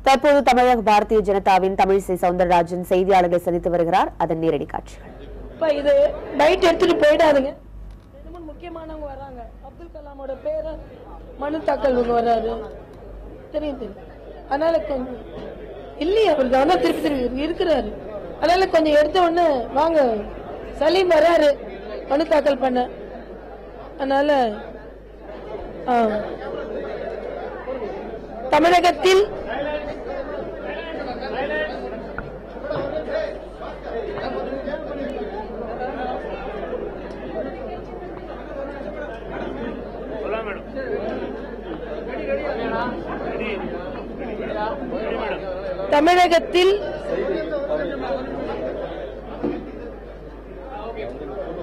தற்போது தமிழக பாரதிய ஜனதாவின் தமிழிசை சவுந்தரராஜன் செய்தியாளர்களை சந்தித்து வருகிறார். அதன் நேரடி காட்சிகள். இது பைட் எடுத்துட்டு போயிடாதுங்க. முக்கியமானவங்க வராங்க. அப்துல் கலாமோட பேர மனு தாக்கல் வர்றாரு. தெரியும். அதனால கொஞ்சம் இல்லையே அவருக்கு. ஆனா திருப்பி இருக்கிறாரு. அதனால கொஞ்சம் எடுத்த உடனே வாங்க சலீம் வராரு மனு தாக்கல் பண்ண. அதனால தமிழகத்தில்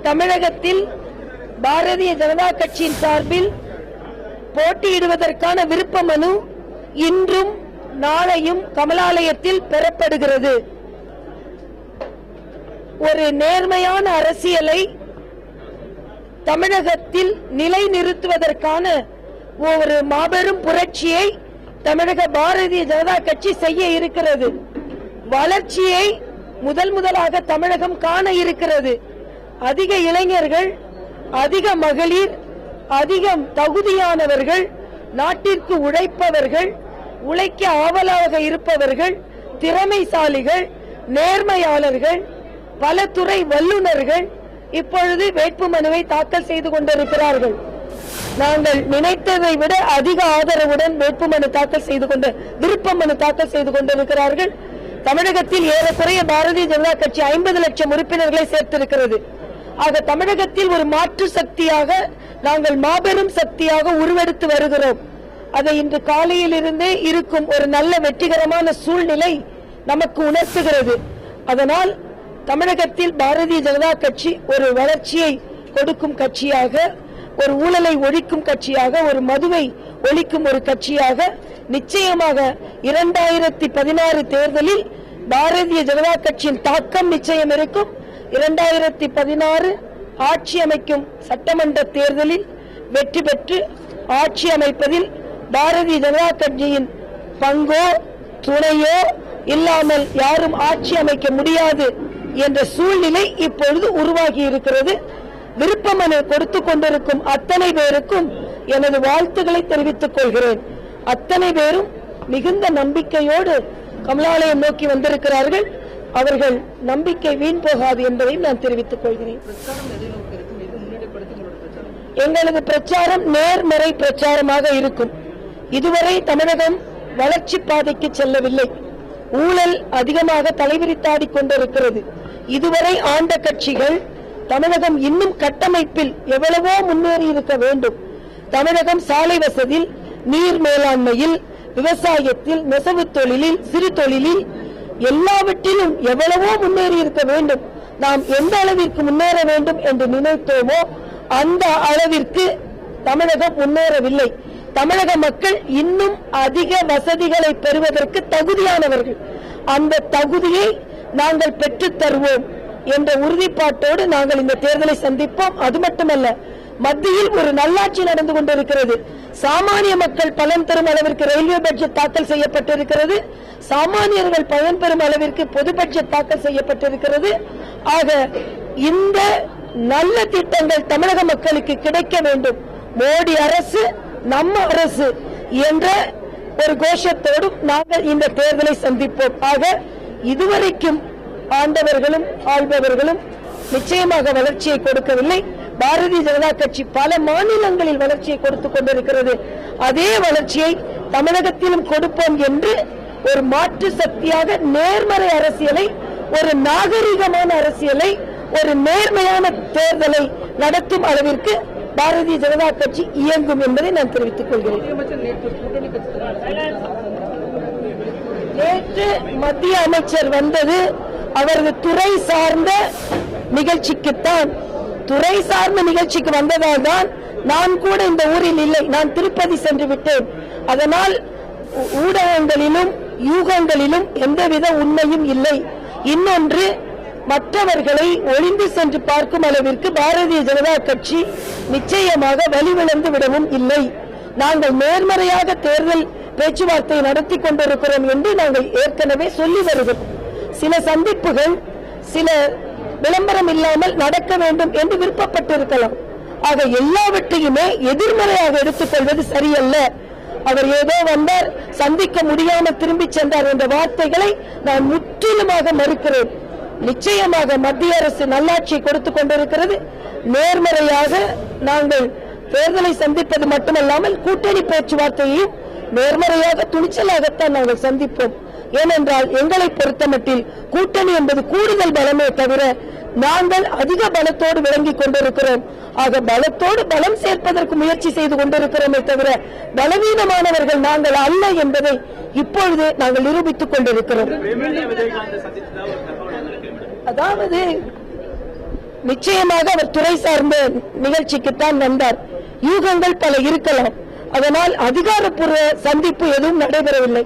தமிழகத்தில் பாரதிய ஜனதா கட்சியின் சார்பில் போட்டியிடுவதற்கான விருப்ப மனு இன்றும் நாளையும் கமலாலயத்தில் பெறப்படுகிறது. ஒரு நேர்மையான அரசியலை தமிழகத்தில் நிலைநிறுத்துவதற்கான ஒரு மாபெரும் புரட்சியை தமிழக பாரதிய ஜனதா கட்சி செய்ய இருக்கிறது. வளர்ச்சியை முதலாக தமிழகம் காண இருக்கிறது. அதிக இளைஞர்கள், அதிக மகளிர், அதிகம் தகுதியானவர்கள், நாட்டிற்கு உழைப்பவர்கள், உழைக்க ஆவலாக இருப்பவர்கள், திறமைசாலிகள், நேர்மையாளர்கள், பல துறை வல்லுநர்கள் இப்பொழுது வேட்புமனுவை தாக்கல் செய்து கொண்டிருக்கிறார்கள். நாங்கள் நினைத்ததை விட அதிக ஆதரவுடன் வேட்புமனு தாக்கல் செய்து விருப்ப மனு தாக்கல் செய்து கொண்டிருக்கிறார்கள். தமிழகத்தில் ஏறக்குறைய பாரதிய ஜனதா கட்சி 50 லட்சம் உறுப்பினர்களை சேர்த்திருக்கிறது. ஆக தமிழகத்தில் ஒரு மாற்று சக்தியாக நாங்கள் மாபெரும் சக்தியாக உருவெடுத்து வருகிறோம். அதை இன்று காலையில் இருந்தே இருக்கும் ஒரு நல்ல வெற்றிகரமான சூழ்நிலை நமக்கு உணர்த்துகிறது. அதனால் தமிழகத்தில் பாரதிய ஜனதா கட்சி ஒரு வளர்ச்சியை கொடுக்கும் கட்சியாக, ஒரு ஊழலை ஒழிக்கும் கட்சியாக, ஒரு மதுவை ஒழிக்கும் ஒரு கட்சியாக நிச்சயமாக 2016 தேர்தலில் பாரதிய ஜனதா கட்சியின் தாக்கம் நிச்சயம் இருக்கும். 2016 ஆட்சி அமைக்கும் சட்டமன்ற தேர்தலில் வெற்றி பெற்று ஆட்சி அமைப்பதில் பாரதிய ஜனதா கட்சியின் பங்கோ துணையோ இல்லாமல் யாரும் ஆட்சி அமைக்க முடியாது என்ற சூழ்நிலை இப்பொழுது உருவாகி இருக்கிறது. விருப்ப மனு கொடுத்துக் கொண்டிருக்கும் அத்தனை பேருக்கும் எனது வாழ்த்துக்களை தெரிவித்துக் கொள்கிறேன். அத்தனை பேரும் மிகுந்த நம்பிக்கையோடு கமலாலயம் நோக்கி வந்திருக்கிறார்கள். அவர்கள் நம்பிக்கை வீண் போகாது என்பதையும் நான் தெரிவித்துக் கொள்கிறேன். எங்களது பிரச்சாரம் நேர்மறை பிரச்சாரமாக இருக்கும். இதுவரை தமிழகம் வளர்ச்சி பாதைக்கு செல்லவில்லை. ஊழல் அதிகமாக தலைவிரித்தாடிக் கொண்டிருக்கிறது. இதுவரை ஆண்ட கட்சிகள் தமிழகம் இன்னும் கட்டமைப்பில் எவ்வளவோ முன்னேறி இருக்க வேண்டும். தமிழகம் சாலை வசதியில், நீர் மேலாண்மையில், விவசாயத்தில், நெசவு தொழிலில், சிறு தொழிலில் எல்லாவற்றிலும் எவ்வளவோ முன்னேறி இருக்க வேண்டும். நாம் எந்த அளவிற்கு முன்னேற வேண்டும் என்று நினைத்தோமோ அந்த அளவிற்கு தமிழகம் முன்னேறவில்லை. தமிழக மக்கள் இன்னும் அதிக வசதிகளை பெறுவதற்கு தகுதியானவர்கள். அந்த தகுதியை நாங்கள் பெற்றுத் தருவோம் என்ற உறுதிப்பாட்டோடு நாங்கள் இந்த தேர்தலை சந்திப்போம். அது மட்டுமல்ல, மத்தியில் ஒரு நல்லாட்சி நடந்து கொண்டிருக்கிறது. சாமானிய மக்கள் பலன் பெறும் அளவிற்கு ரயில்வே பட்ஜெட் தாக்கல் செய்யப்பட்டிருக்கிறது. சாமானியர்கள் பயன் பெறும் அளவிற்கு பொது பட்ஜெட் தாக்கல் செய்யப்பட்டிருக்கிறது. ஆக இந்த நல்ல திட்டங்கள் தமிழக மக்களுக்கு கிடைக்க வேண்டும். மோடி அரசு நம்ம அரசு என்ற ஒரு கோஷத்தோடும் நாங்கள் இந்த தேர்தலை சந்திப்போம். ஆக இதுவரைக்கும் ஆண்டவர்களும் ஆள்பவர்களும் நிச்சயமாக வளர்ச்சியை கொடுக்கவில்லை. பாரதிய ஜனதா கட்சி பல மாநிலங்களில் வளர்ச்சியை கொடுத்துக் கொண்டிருக்கிறது. அதே வளர்ச்சியை தமிழகத்திலும் கொடுப்போம் என்று ஒரு மாற்று சக்தியாக நேர்மறை அரசியலை, ஒரு நாகரிகமான அரசியலை, ஒரு நேர்மையான தேர்தலை நடத்தும் அளவிற்கு பாரதிய ஜனதா கட்சி இயங்கும் என்பதை நான் தெரிவித்துக் கொள்கிறேன். நேற்று மத்திய அமைச்சர் வந்தது அவரது துறை சார்ந்த நிகழ்ச்சிக்குத்தான். துறை சார்ந்த நிகழ்ச்சிக்கு வந்ததால் தான் நான் கூட இந்த ஊரில் இல்லை. நான் திருப்பதி சென்று விட்டேன். அதனால் ஊடகங்களிலும் யூகங்களிலும் எந்தவித உண்மையும் இல்லை. இன்னொன்று, மற்றவர்களை ஒளிந்து சென்று பார்க்கும் அளவிற்கு பாரதிய ஜனதா கட்சி நிச்சயமாக வலிவிழந்து விடவும் இல்லை. நாங்கள் நேர்மறையாக தேர்தல் பேச்சுவார்த்தை நடத்தி கொண்டிருக்கிறோம் என்று நாங்கள் ஏற்கனவே சொல்லி வருகிறோம். சில சந்திப்புகள் சில விளம்பரம் இல்லாமல் நடக்க வேண்டும் என்று விருப்பப்பட்டிருக்கலாம். ஆக எல்லாவற்றையுமே எதிர்மறையாக எடுத்துக்கொள்வது சரியல்ல. அவர் ஏதோ வந்தார், சந்திக்க முடியாமல் திரும்பி சென்றார் என்ற வார்த்தைகளை நான் முற்றிலுமாக மறுக்கிறேன். நிச்சயமாக மத்திய அரசு நல்லாட்சியை கொடுத்துக் கொண்டிருக்கிறது. நேர்மறையாக நாங்கள் தேர்தலை சந்திப்பது மட்டுமல்லாமல் கூட்டணி பேச்சுவார்த்தையையும் நேர்மறையாக துணிச்சலாகத்தான் நாங்கள் சந்திப்போம். ஏனென்றால் எங்களை பொறுத்தமட்டில் கூட்டணி என்பது கூடுதல் பலமே தவிர நாங்கள் அதிக பலத்தோடு விளங்கிக் கொண்டிருக்கிறோம். ஆக பலத்தோடு பலம் சேர்ப்பதற்கு முயற்சி செய்து கொண்டிருக்கிறோமே தவிர பலவீனமானவர்கள் நாங்கள் அல்ல என்பதை இப்பொழுது நாங்கள் நிரூபித்துக் கொண்டிருக்கிறோம். அதாவது நிச்சயமாக அவர் துறை சார்ந்த நிகழ்ச்சிக்குத்தான் வந்தார். யூகங்கள் பல இருக்கலாம். அதனால் அதிகாரப்பூர்வ சந்திப்பு எதுவும் நடைபெறவில்லை.